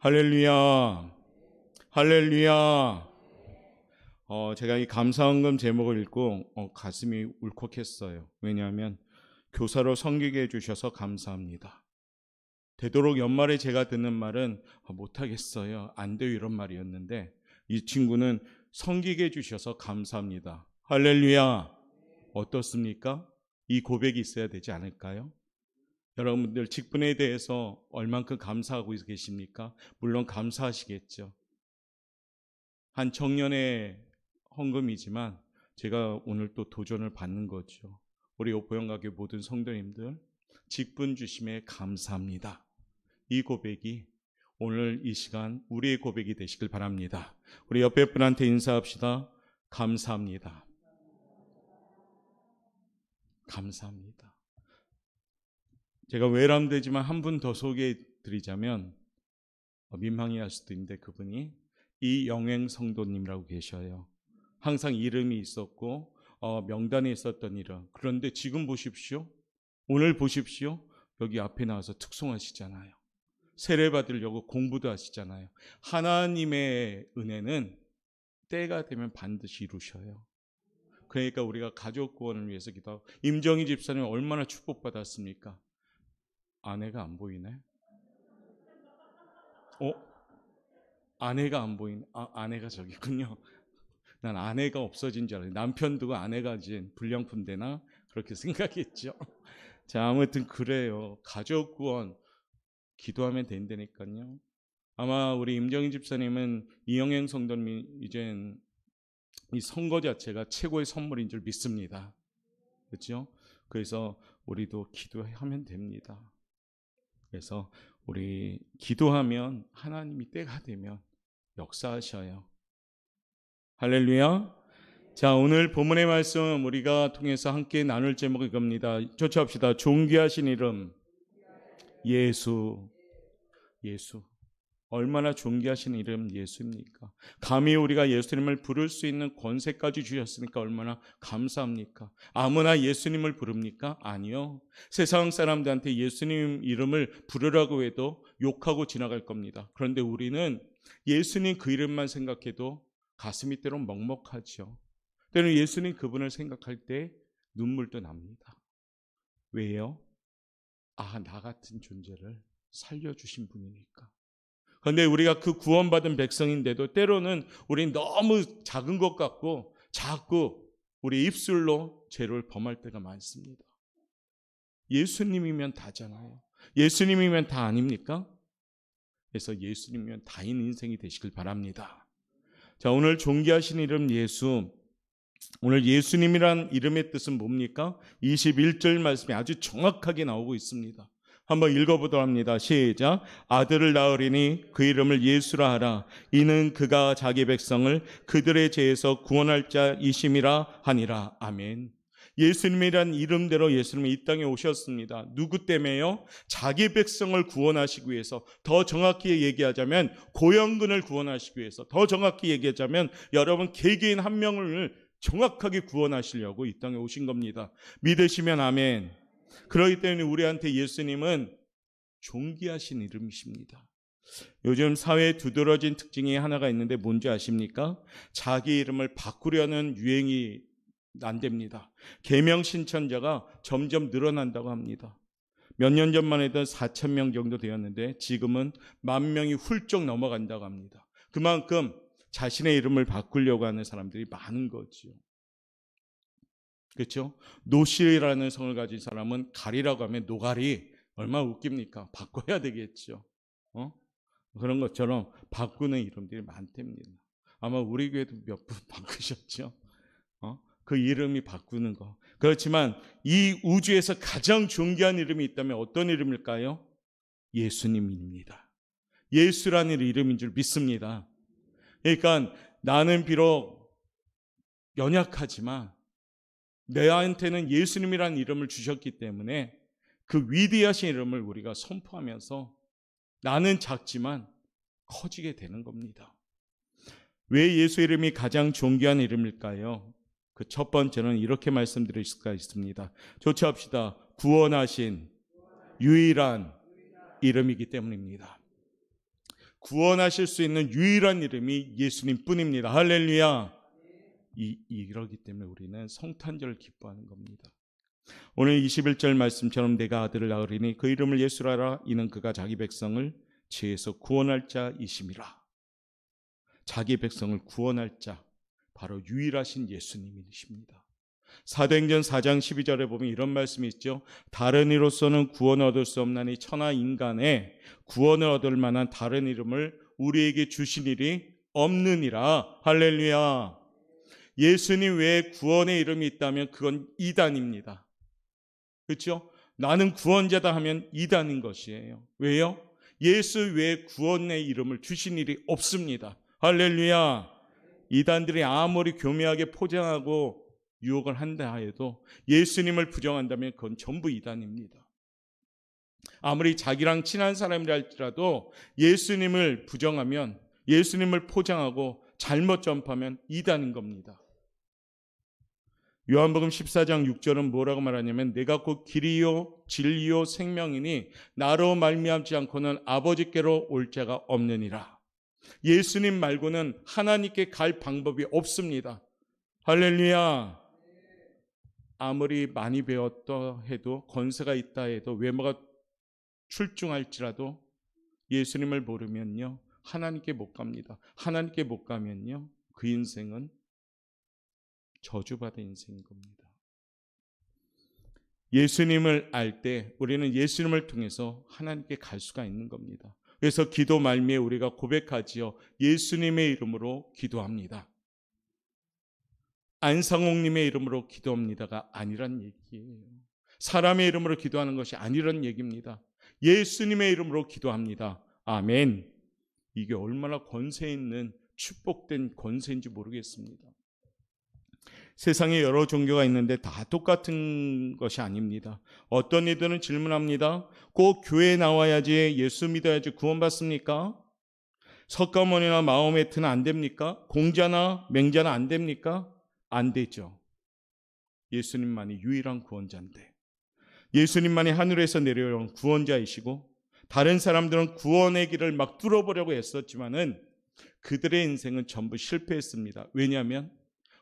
할렐루야, 할렐루야. 제가 이 감사헌금 제목을 읽고 가슴이 울컥했어요. 왜냐하면 교사로 섬기게 해주셔서 감사합니다. 되도록 연말에 제가 듣는 말은 못하겠어요, 안 돼요, 이런 말이었는데 이 친구는 섬기게 해주셔서 감사합니다. 할렐루야. 어떻습니까? 이 고백이 있어야 되지 않을까요? 여러분들 직분에 대해서 얼만큼 감사하고 계십니까? 물론 감사하시겠죠. 한 청년의 헌금이지만 제가 오늘 또 도전을 받는 거죠. 우리 오포영가교 모든 성도님들 직분 주심에 감사합니다. 이 고백이 오늘 이 시간 우리의 고백이 되시길 바랍니다. 우리 옆에 분한테 인사합시다. 감사합니다. 감사합니다. 제가 외람되지만 한 분 더 소개해 드리자면 민망해할 수도 있는데 그분이 이영행 성도님이라고 계셔요. 항상 이름이 있었고 명단에 있었던 이름. 그런데 지금 보십시오. 오늘 보십시오. 여기 앞에 나와서 특송하시잖아요. 세례 받으려고 공부도 하시잖아요. 하나님의 은혜는 때가 되면 반드시 이루셔요. 그러니까 우리가 가족 구원을 위해서 기도하고, 임정희 집사님 얼마나 축복받았습니까? 아내가 안 보이네. 아내가 안 보이네. 아내가 저기 있군요. 난 아내가 없어진 줄 알았어요. 남편 두고 아내가 이제 불량품 되나? 그렇게 생각했죠. 자, 아무튼 그래요. 가족 구원 기도하면 된다니까요. 아마 우리 임정희 집사님은 이영행 성도님이 이젠 이 선거 자체가 최고의 선물인 줄 믿습니다. 그렇죠? 그래서 우리도 기도하면 됩니다. 그래서 우리 기도하면 하나님이 때가 되면 역사하셔요. 할렐루야. 자, 오늘 본문의 말씀 우리가 통해서 함께 나눌 제목이 이겁니다. 조치합시다. 존귀하신 이름 예수. 예수. 얼마나 존귀하신 이름 예수입니까? 감히 우리가 예수님을 부를 수 있는 권세까지 주셨으니까 얼마나 감사합니까? 아무나 예수님을 부릅니까? 아니요. 세상 사람들한테 예수님 이름을 부르라고 해도 욕하고 지나갈 겁니다. 그런데 우리는 예수님 그 이름만 생각해도 가슴이 때론 먹먹하죠. 때로는 예수님 그분을 생각할 때 눈물도 납니다. 왜요? 나 같은 존재를 살려주신 분이니까. 그런데 우리가 그 구원받은 백성인데도 때로는 우리는 너무 작은 것 같고 자꾸 우리 입술로 죄를 범할 때가 많습니다. 예수님이면 다잖아요. 예수님이면 다 아닙니까? 그래서 예수님이면 다인 인생이 되시길 바랍니다. 자, 오늘 존귀하신 이름 예수. 오늘 예수님이란 이름의 뜻은 뭡니까? 21절 말씀이 아주 정확하게 나오고 있습니다. 한번 읽어보도록 합니다. 시작. 아들을 낳으리니 그 이름을 예수라 하라. 이는 그가 자기 백성을 그들의 죄에서 구원할 자이심이라 하니라. 아멘. 예수님이란 이름대로 예수님이 이 땅에 오셨습니다. 누구 때문에요? 자기 백성을 구원하시기 위해서. 더 정확히 얘기하자면 고영근을 구원하시기 위해서. 더 정확히 얘기하자면 여러분 개개인 한 명을 정확하게 구원하시려고 이 땅에 오신 겁니다. 믿으시면 아멘. 그렇기 때문에 우리한테 예수님은 존귀하신 이름이십니다. 요즘 사회에 두드러진 특징이 하나가 있는데 뭔지 아십니까? 자기 이름을 바꾸려는 유행이 난답니다. 계명 신천자가 점점 늘어난다고 합니다. 몇 년 전만 해도 4,000명 정도 되었는데 지금은 10,000명이 훌쩍 넘어간다고 합니다. 그만큼 자신의 이름을 바꾸려고 하는 사람들이 많은 거죠. 그렇죠? 노시라는 성을 가진 사람은 가리라고 하면 노가리. 얼마나 웃깁니까? 바꿔야 되겠죠. 그런 것처럼 바꾸는 이름들이 많답니다. 아마 우리 교회도 몇 분 바꾸셨죠? 그 이름이 바꾸는 거. 그렇지만 이 우주에서 가장 존귀한 이름이 있다면 어떤 이름일까요? 예수님입니다. 예수라는 이름인 줄 믿습니다. 그러니까 나는 비록 연약하지만 내한테는 예수님이라는 이름을 주셨기 때문에 그 위대하신 이름을 우리가 선포하면서 나는 작지만 커지게 되는 겁니다. 왜 예수 이름이 가장 존귀한 이름일까요? 그 첫 번째는 이렇게 말씀드릴 수가 있습니다. 조치합시다. 구원하신 유일한 이름이기 때문입니다. 구원하실 수 있는 유일한 이름이 예수님 뿐입니다. 할렐루야. 이러기 때문에 우리는 성탄절을 기뻐하는 겁니다. 오늘 21절 말씀처럼 내가 아들을 낳으리니 그 이름을 예수라 하라. 이는 그가 자기 백성을 죄에서 구원할 자이심이라. 자기 백성을 구원할 자, 바로 유일하신 예수님이십니다. 사도행전 4장 12절에 보면 이런 말씀이 있죠. 다른 이로서는 구원을 얻을 수 없나니 천하 인간에 구원을 얻을 만한 다른 이름을 우리에게 주신 일이 없느니라. 할렐루야. 예수님 외에 구원의 이름이 있다면 그건 이단입니다. 그렇죠? 나는 구원자다 하면 이단인 것이에요. 왜요? 예수 외에 구원의 이름을 주신 일이 없습니다. 할렐루야. 이단들이 아무리 교묘하게 포장하고 유혹을 한다 해도 예수님을 부정한다면 그건 전부 이단입니다. 아무리 자기랑 친한 사람이라 할지라도 예수님을 부정하면, 예수님을 포장하고 잘못 전파하면 이단인 겁니다. 요한복음 14장 6절은 뭐라고 말하냐면 내가 곧 길이요 진리요 생명이니 나로 말미암지 않고는 아버지께로 올 자가 없느니라. 예수님 말고는 하나님께 갈 방법이 없습니다. 할렐루야. 아무리 많이 배웠다 해도, 권세가 있다 해도, 외모가 출중할지라도 예수님을 모르면요 하나님께 못 갑니다. 하나님께 못 가면요 그 인생은 저주받은 인생인 겁니다. 예수님을 알 때 우리는 예수님을 통해서 하나님께 갈 수가 있는 겁니다. 그래서 기도 말미에 우리가 고백하지요. 예수님의 이름으로 기도합니다. 안상홍님의 이름으로 기도합니다가 아니란 얘기예요. 사람의 이름으로 기도하는 것이 아니란 얘기입니다. 예수님의 이름으로 기도합니다. 아멘. 이게 얼마나 권세 있는 축복된 권세인지 모르겠습니다. 세상에 여러 종교가 있는데 다 똑같은 것이 아닙니다. 어떤 이들은 질문합니다. 꼭 교회에 나와야지, 예수 믿어야지 구원받습니까? 석가모니나 마호메트는 안 됩니까? 공자나 맹자는 안 됩니까? 안 되죠. 예수님만이 유일한 구원자인데, 예수님만이 하늘에서 내려온 구원자이시고 다른 사람들은 구원의 길을 막 뚫어보려고 했었지만은 그들의 인생은 전부 실패했습니다. 왜냐하면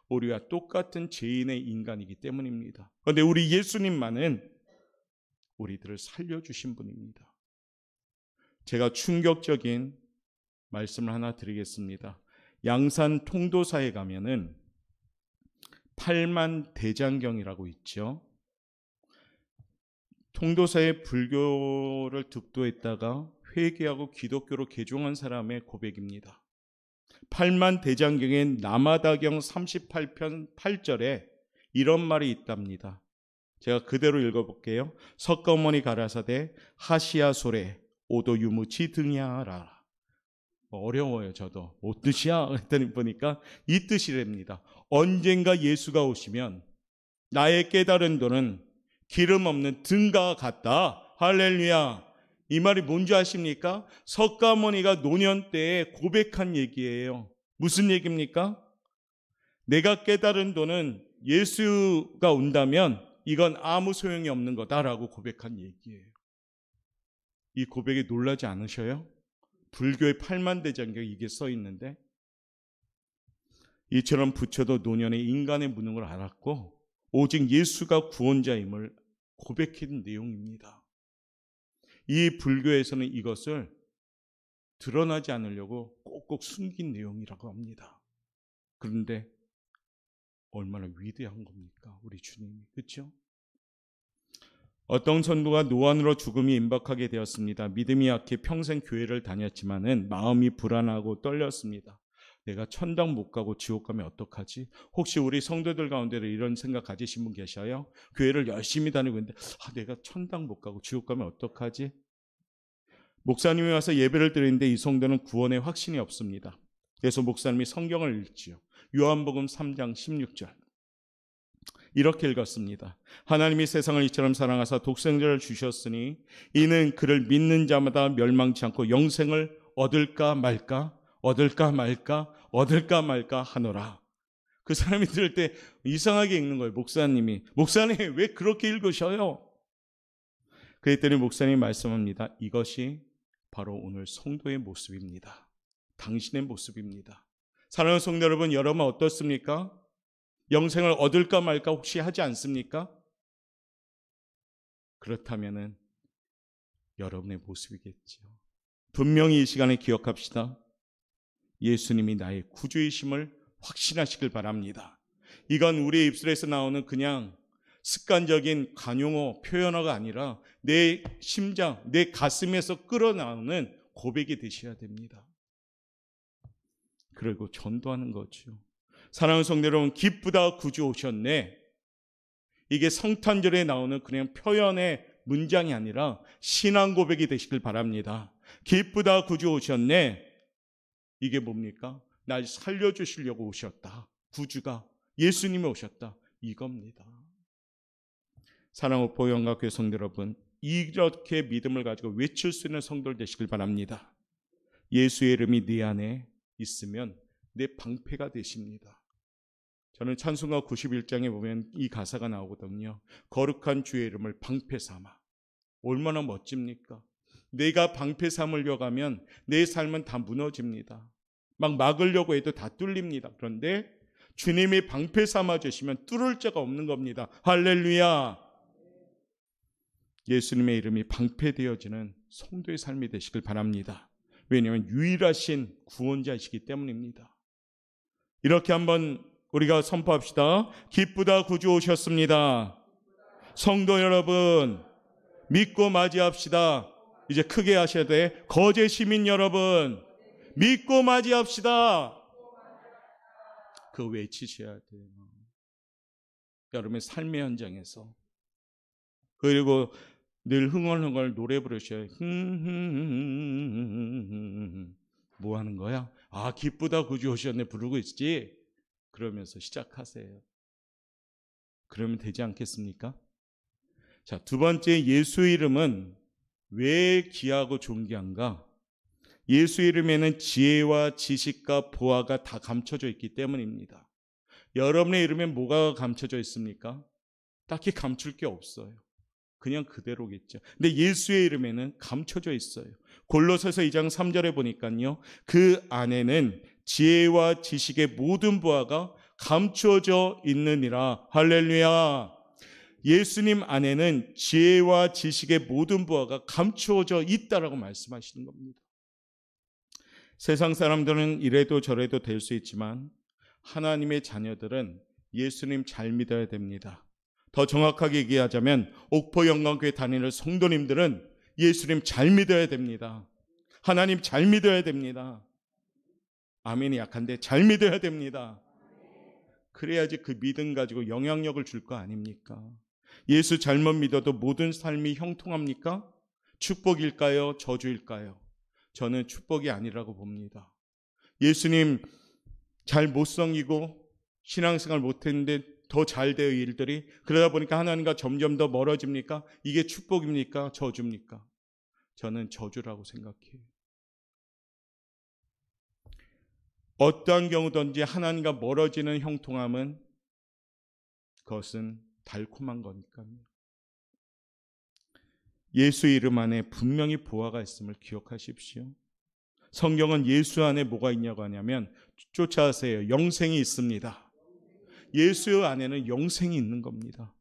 우리와 똑같은 죄인의 인간이기 때문입니다. 그런데 우리 예수님만은 우리들을 살려주신 분입니다. 제가 충격적인 말씀을 하나 드리겠습니다. 양산 통도사에 가면은 8만 대장경이라고 있죠. 통도사의 불교를 득도했다가 회개하고 기독교로 개종한 사람의 고백입니다. 8만 대장경의 남아다경 38편 8절에 이런 말이 있답니다. 제가 그대로 읽어볼게요. 석가모니 가라사대 하시야 소래 오도 유무치 등야라. 어려워요. 저도 뭐 뜻이야? 그랬더니 보니까 이 뜻이랍니다. 언젠가 예수가 오시면 나의 깨달은 도는 기름 없는 등과 같다. 할렐루야. 이 말이 뭔지 아십니까? 석가모니가 노년 때에 고백한 얘기예요. 무슨 얘기입니까? 내가 깨달은 도는 예수가 온다면 이건 아무 소용이 없는 거다라고 고백한 얘기예요. 이 고백에 놀라지 않으셔요? 불교의 8만 대장경에 이게 써 있는데, 이처럼 부처도 노년에 인간의 무능을 알았고 오직 예수가 구원자임을 고백한 내용입니다. 이 불교에서는 이것을 드러나지 않으려고 꼭꼭 숨긴 내용이라고 합니다. 그런데 얼마나 위대한 겁니까? 우리 주님이. 그렇죠? 어떤 선부가 노안으로 죽음이 임박하게 되었습니다. 믿음이 약해 평생 교회를 다녔지만은 마음이 불안하고 떨렸습니다. 내가 천당 못 가고 지옥 가면 어떡하지? 혹시 우리 성도들 가운데도 이런 생각 가지신 분 계셔요? 교회를 열심히 다니고 있는데 내가 천당 못 가고 지옥 가면 어떡하지? 목사님이 와서 예배를 드리는데 이 성도는 구원의 확신이 없습니다. 그래서 목사님이 성경을 읽지요. 요한복음 3장 16절 이렇게 읽었습니다. 하나님이 세상을 이처럼 사랑하사 독생자를 주셨으니 이는 그를 믿는 자마다 멸망치 않고 영생을 얻을까 말까 얻을까 말까 얻을까 말까 하노라. 그 사람이 들을 때 이상하게 읽는 거예요. 목사님 왜 그렇게 읽으셔요? 그랬더니 목사님이 말씀합니다. 이것이 바로 오늘 성도의 모습입니다. 당신의 모습입니다. 사랑하는 성도 여러분, 여러분 어떻습니까? 영생을 얻을까 말까 혹시 하지 않습니까? 그렇다면은 여러분의 모습이겠지요. 분명히 이 시간에 기억합시다. 예수님이 나의 구주이심을 확신하시길 바랍니다. 이건 우리의 입술에서 나오는 그냥 습관적인 관용어, 표현어가 아니라 내 심장, 내 가슴에서 끌어나오는 고백이 되셔야 됩니다. 그리고 전도하는 거죠. 사랑하는 성도 여러분, 기쁘다 구주 오셨네. 이게 성탄절에 나오는 그냥 표현의 문장이 아니라 신앙 고백이 되시길 바랍니다. 기쁘다 구주 오셨네. 이게 뭡니까? 날 살려주시려고 오셨다. 구주가, 예수님이 오셨다. 이겁니다. 사랑하는 보영각교회 성도 여러분, 이렇게 믿음을 가지고 외칠 수 있는 성도들 되시길 바랍니다. 예수의 이름이 네 안에 있으면 내 방패가 되십니다. 저는 찬송가 91장에 보면 이 가사가 나오거든요. 거룩한 주의 이름을 방패 삼아. 얼마나 멋집니까? 내가 방패 삼으려고 하면 내 삶은 다 무너집니다. 막 막으려고 해도 다 뚫립니다. 그런데 주님이 방패 삼아 주시면 뚫을 자가 없는 겁니다. 할렐루야. 예수님의 이름이 방패되어지는 성도의 삶이 되시길 바랍니다. 왜냐하면 유일하신 구원자이시기 때문입니다. 이렇게 한번 우리가 선포합시다. 기쁘다 구주 오셨습니다. 성도 여러분, 믿고 맞이합시다. 이제 크게 하셔야 돼. 거제 시민 여러분, 믿고 맞이합시다. 그 외치셔야 돼요. 여러분의 삶의 현장에서. 그리고 늘 흥얼흥얼 노래 부르셔야 뭐 하는 거야? 아, 기쁘다 구주 오셨네 부르고 있지. 그러면서 시작하세요. 그러면 되지 않겠습니까? 자, 두 번째, 예수 이름은 왜 귀하고 존귀한가? 예수 이름에는 지혜와 지식과 보화가 다 감춰져 있기 때문입니다. 여러분의 이름에 뭐가 감춰져 있습니까? 딱히 감출 게 없어요. 그냥 그대로겠죠. 근데 예수의 이름에는 감춰져 있어요. 골로새서 2장 3절에 보니까요, 그 안에는 지혜와 지식의 모든 보화가 감추어져 있느니라. 할렐루야. 예수님 안에는 지혜와 지식의 모든 보화가 감추어져 있다라고 말씀하시는 겁니다. 세상 사람들은 이래도 저래도 될 수 있지만 하나님의 자녀들은 예수님 잘 믿어야 됩니다. 더 정확하게 얘기하자면 옥포 영광교회 다니는 성도님들은 예수님 잘 믿어야 됩니다. 하나님 잘 믿어야 됩니다. 아멘이 약한데 잘 믿어야 됩니다. 그래야지 그 믿음 가지고 영향력을 줄 거 아닙니까? 예수 잘못 믿어도 모든 삶이 형통합니까? 축복일까요? 저주일까요? 저는 축복이 아니라고 봅니다. 예수님 잘 못 섬기고 신앙생활 못했는데 더 잘 돼요, 일들이. 그러다 보니까 하나님과 점점 더 멀어집니까? 이게 축복입니까? 저주입니까? 저는 저주라고 생각해요. 어떠한 경우든지 하나님과 멀어지는 형통함은 그것은 달콤한 거니까요. 예수 이름 안에 분명히 보화가 있음을 기억하십시오. 성경은 예수 안에 뭐가 있냐고 하냐면 쫓아가세요. 영생이 있습니다. 예수 안에는 영생이 있는 겁니다.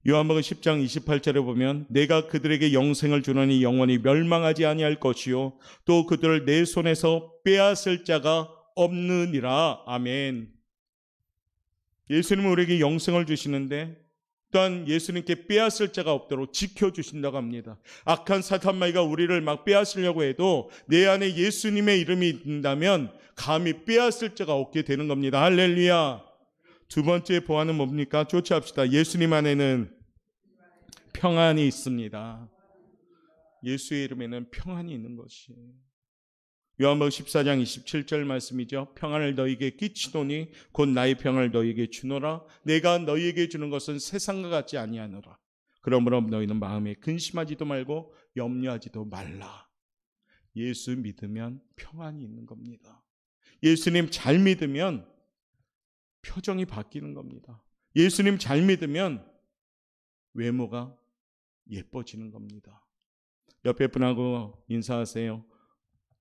요한복음 10장 28절에 보면 내가 그들에게 영생을 주노니 영원히 멸망하지 아니할 것이요 또 그들을 내 손에서 빼앗을 자가 없느니라. 아멘. 예수님은 우리에게 영생을 주시는데 또한 예수님께 빼앗을 자가 없도록 지켜주신다고 합니다. 악한 사탄마귀가 우리를 막 빼앗으려고 해도 내 안에 예수님의 이름이 있다면 감히 빼앗을 자가 없게 되는 겁니다. 할렐루야. 두 번째 보안은 뭡니까? 쫓아합시다. 예수님 안에는 평안이 있습니다. 예수의 이름에는 평안이 있는 것이에요. 요한복음 14장 27절 말씀이죠. 평안을 너희에게 끼치노니 곧 나의 평안을 너희에게 주노라. 내가 너희에게 주는 것은 세상과 같지 아니하노라. 그러므로 너희는 마음에 근심하지도 말고 염려하지도 말라. 예수 믿으면 평안이 있는 겁니다. 예수님 잘 믿으면 표정이 바뀌는 겁니다. 예수님 잘 믿으면 외모가 예뻐지는 겁니다. 옆에 분하고 인사하세요.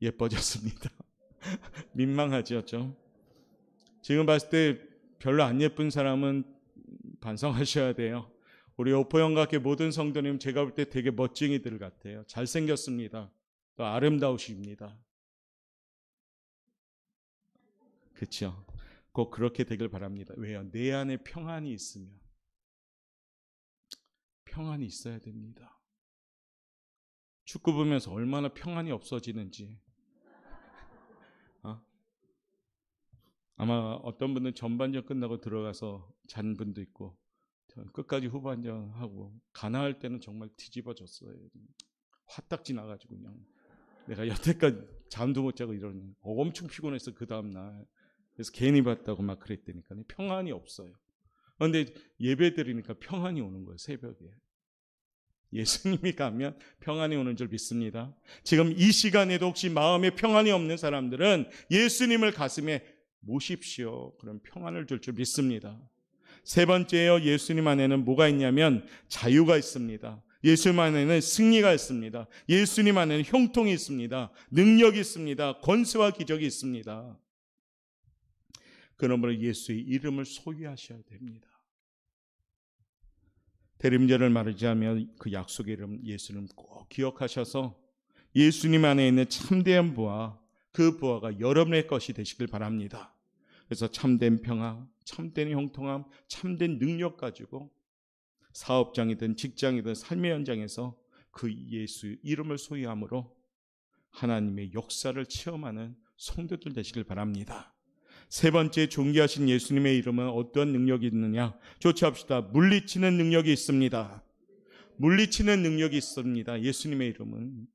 예뻐졌습니다. 민망하죠, 좀. 지금 봤을 때 별로 안 예쁜 사람은 반성하셔야 돼요. 우리 오포영각의 모든 성도님 제가 볼 때 되게 멋쟁이들 같아요. 잘생겼습니다. 또 아름다우십니다. 그렇죠? 꼭 그렇게 되길 바랍니다. 왜요? 내 안에 평안이 있으면 평안이 있어야 됩니다. 축구 보면서 얼마나 평안이 없어지는지. 아마 어떤 분은 전반전 끝나고 들어가서 잔 분도 있고 끝까지 후반전 하고 가나할 때는 정말 뒤집어졌어요. 화딱지 나가지고 그냥 내가 여태까지 잠도 못 자고 이러는 엄청 피곤해서 그 다음날 그래서 괜히 봤다고 막 그랬다니까. 평안이 없어요. 그런데 예배 드리니까 평안이 오는 거예요. 새벽에. 예수님이 가면 평안이 오는 줄 믿습니다. 지금 이 시간에도 혹시 마음에 평안이 없는 사람들은 예수님을 가슴에 모십시오. 그럼 평안을 줄 믿습니다. 세 번째요, 예수님 안에는 뭐가 있냐면 자유가 있습니다. 예수님 안에는 승리가 있습니다. 예수님 안에는 형통이 있습니다. 능력이 있습니다. 권세와 기적이 있습니다. 그러므로 예수의 이름을 소유하셔야 됩니다. 대림절을 맞이하면 그 약속의 이름 예수님 꼭 기억하셔서 예수님 안에 있는 참된 부와 그 부하가 여러분의 것이 되시길 바랍니다. 그래서 참된 평화, 참된 형통함, 참된 능력 가지고 사업장이든 직장이든 삶의 현장에서 그 예수 이름을 소유함으로 하나님의 역사를 체험하는 성도들 되시길 바랍니다. 세 번째, 존귀하신 예수님의 이름은 어떤 능력이 있느냐? 조치합시다. 물리치는 능력이 있습니다. 물리치는 능력이 있습니다. 예수님의 이름은.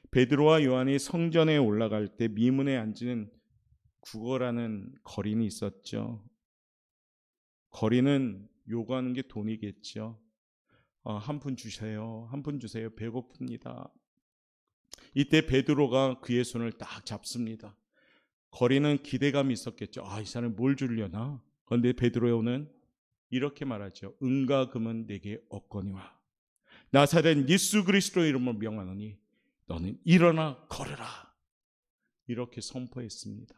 베드로와 요한이 성전에 올라갈 때 미문에 앉은 구거라는 거린이 있었죠. 거린은 요구하는 게 돈이겠죠. 한 푼 주세요. 한 푼 주세요. 배고픕니다. 이때 베드로가 그의 손을 딱 잡습니다. 거린은 기대감이 있었겠죠. 이 사람이 뭘 주려나? 그런데 베드로는 이렇게 말하죠. 은과 금은 내게 없거니와 나사렛 예수 그리스도의 이름으로 명하노니 너는 일어나 걸으라. 이렇게 선포했습니다.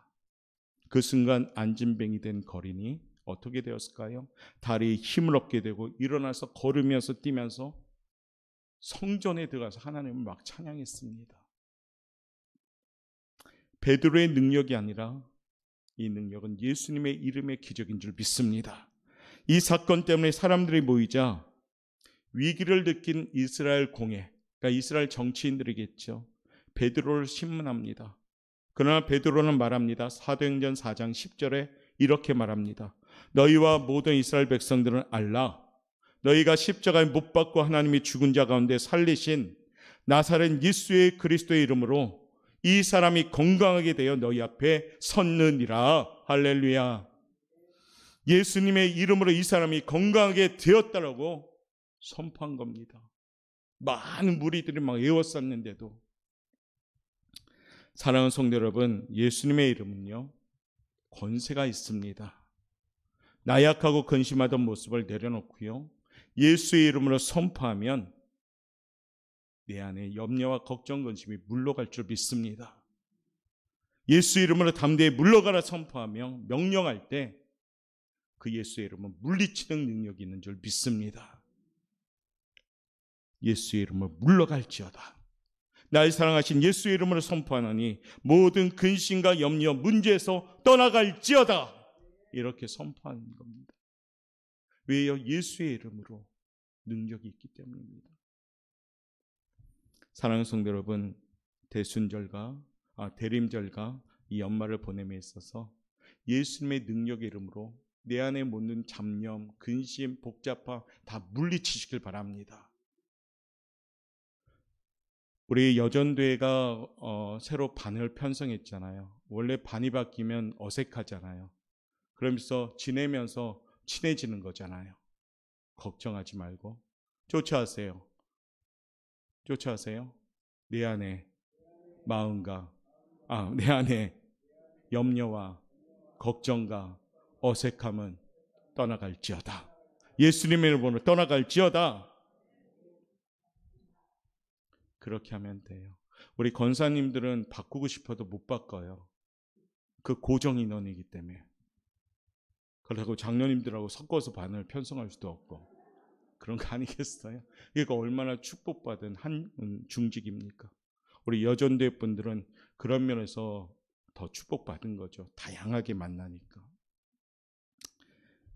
그 순간 안진뱅이 된 거린이 어떻게 되었을까요? 다리에 힘을 얻게 되고 일어나서 걸으면서 뛰면서 성전에 들어가서 하나님을 막 찬양했습니다. 베드로의 능력이 아니라 이 능력은 예수님의 이름의 기적인 줄 믿습니다. 이 사건 때문에 사람들이 모이자 위기를 느낀 이스라엘 공회, 그러니까 이스라엘 정치인들이겠죠. 베드로를 신문합니다. 그러나 베드로는 말합니다. 사도행전 4장 10절에 이렇게 말합니다. 너희와 모든 이스라엘 백성들은 알라. 너희가 십자가에 못 박고 하나님이 죽은 자 가운데 살리신 나사렛 예수의 그리스도의 이름으로 이 사람이 건강하게 되어 너희 앞에 섰느니라. 할렐루야. 예수님의 이름으로 이 사람이 건강하게 되었다라고 선포한 겁니다. 많은 무리들이 막 에워쌌는데도. 사랑하는 성도 여러분, 예수님의 이름은요 권세가 있습니다. 나약하고 근심하던 모습을 내려놓고요 예수의 이름으로 선포하면 내 안에 염려와 걱정, 근심이 물러갈 줄 믿습니다. 예수 이름으로 담대히 물러가라 선포하며 명령할 때 그 예수의 이름은 물리치는 능력이 있는 줄 믿습니다. 예수의 이름으로 물러갈지어다. 날 사랑하신 예수의 이름으로 선포하노니 모든 근심과 염려, 문제에서 떠나갈지어다. 이렇게 선포하는 겁니다. 왜요? 예수의 이름으로 능력이 있기 때문입니다. 사랑하는 성도 여러분, 대림절과 이 연말을 보냄에 있어서 예수님의 능력의 이름으로 내 안에 묻는 잡념, 근심, 복잡함 다 물리치시길 바랍니다. 우리 여전도회가 새로 반을 편성했잖아요. 원래 반이 바뀌면 어색하잖아요. 그러면서 지내면서 친해지는 거잖아요. 걱정하지 말고 쫓아하세요. 내 안에 마음과 내 안에 염려와 걱정과 어색함은 떠나갈지어다. 예수님의 이름으로 떠나갈지어다. 그렇게 하면 돼요. 우리 권사님들은 바꾸고 싶어도 못 바꿔요. 그 고정 인원이기 때문에. 그렇다고 장로님들하고 섞어서 반을 편성할 수도 없고 그런 거 아니겠어요? 이거 얼마나 축복받은 한 중직입니까? 우리 여전대 분들은 그런 면에서 더 축복받은 거죠. 다양하게 만나니까.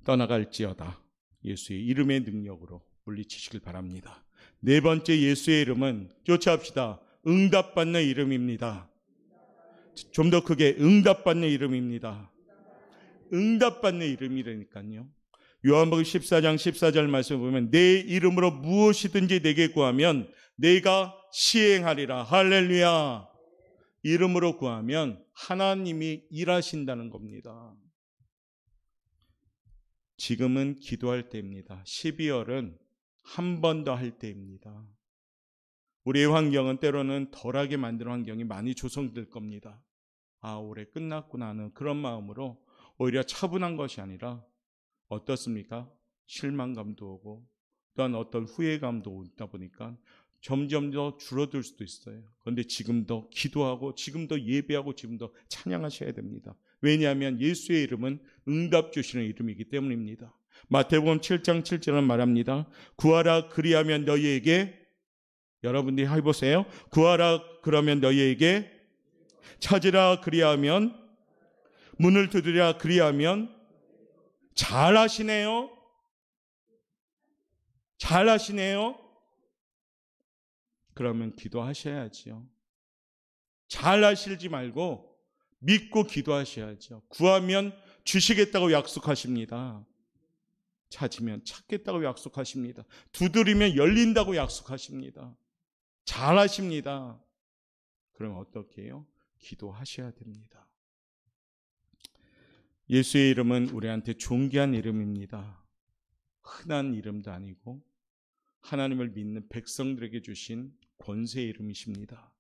떠나갈지어다. 예수의 이름의 능력으로 물리치시길 바랍니다. 네 번째 예수의 이름은 쫓아합시다. 응답받는 이름입니다. 좀 더 크게 응답받는 이름입니다. 응답받는 이름이라니까요. 요한복음 14장 14절 말씀 보면 내 이름으로 무엇이든지 내게 구하면 내가 시행하리라. 할렐루야. 이름으로 구하면 하나님이 일하신다는 겁니다. 지금은 기도할 때입니다. 12월은 한 번 더 할 때입니다. 우리의 환경은 때로는 덜하게 만드는 환경이 많이 조성될 겁니다. 아, 올해 끝났구나 하는 그런 마음으로 오히려 차분한 것이 아니라 어떻습니까? 실망감도 오고 또한 어떤 후회감도 오다 보니까 점점 더 줄어들 수도 있어요. 그런데 지금 더 기도하고 지금 더 예배하고 지금 더 찬양하셔야 됩니다. 왜냐하면 예수의 이름은 응답 주시는 이름이기 때문입니다. 마태복음 7장 7절은 말합니다. 구하라 그리하면 너희에게, 여러분들이 해보세요. 구하라 그러면 너희에게, 찾으라 그리하면, 문을 두드리라 그리하면. 잘하시네요. 잘하시네요. 그러면 기도하셔야지요. 잘하시지 말고 믿고 기도하셔야죠. 구하면 주시겠다고 약속하십니다. 찾으면 찾겠다고 약속하십니다. 두드리면 열린다고 약속하십니다. 잘하십니다. 그럼 어떻게 해요? 기도하셔야 됩니다. 예수의 이름은 우리한테 존귀한 이름입니다. 흔한 이름도 아니고 하나님을 믿는 백성들에게 주신 권세의 이름이십니다.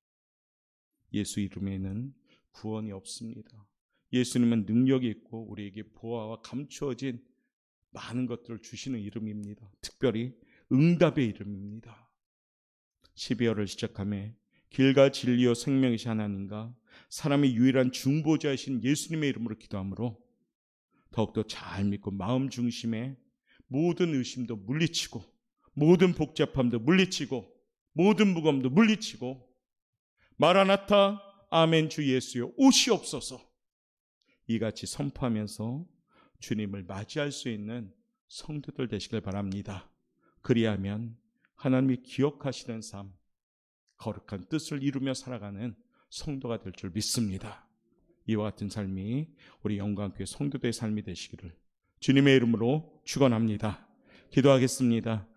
예수 이름에는 구원이 없습니다. 예수님은 능력이 있고 우리에게 보호와 감추어진 많은 것들을 주시는 이름입니다. 특별히 응답의 이름입니다. 12월을 시작하며 길과 진리요 생명이신 하나님과 사람의 유일한 중보자이신 예수님의 이름으로 기도하므로 더욱더 잘 믿고 마음 중심에 모든 의심도 물리치고 모든 복잡함도 물리치고 모든 무거움도 물리치고 마라나타 아멘 주 예수여 오시옵소서 이같이 선포하면서 주님을 맞이할 수 있는 성도들 되시길 바랍니다. 그리하면 하나님이 기억하시는 삶, 거룩한 뜻을 이루며 살아가는 성도가 될 줄 믿습니다. 이와 같은 삶이 우리 영광교회 성도들의 삶이 되시기를 주님의 이름으로 축원합니다. 기도하겠습니다.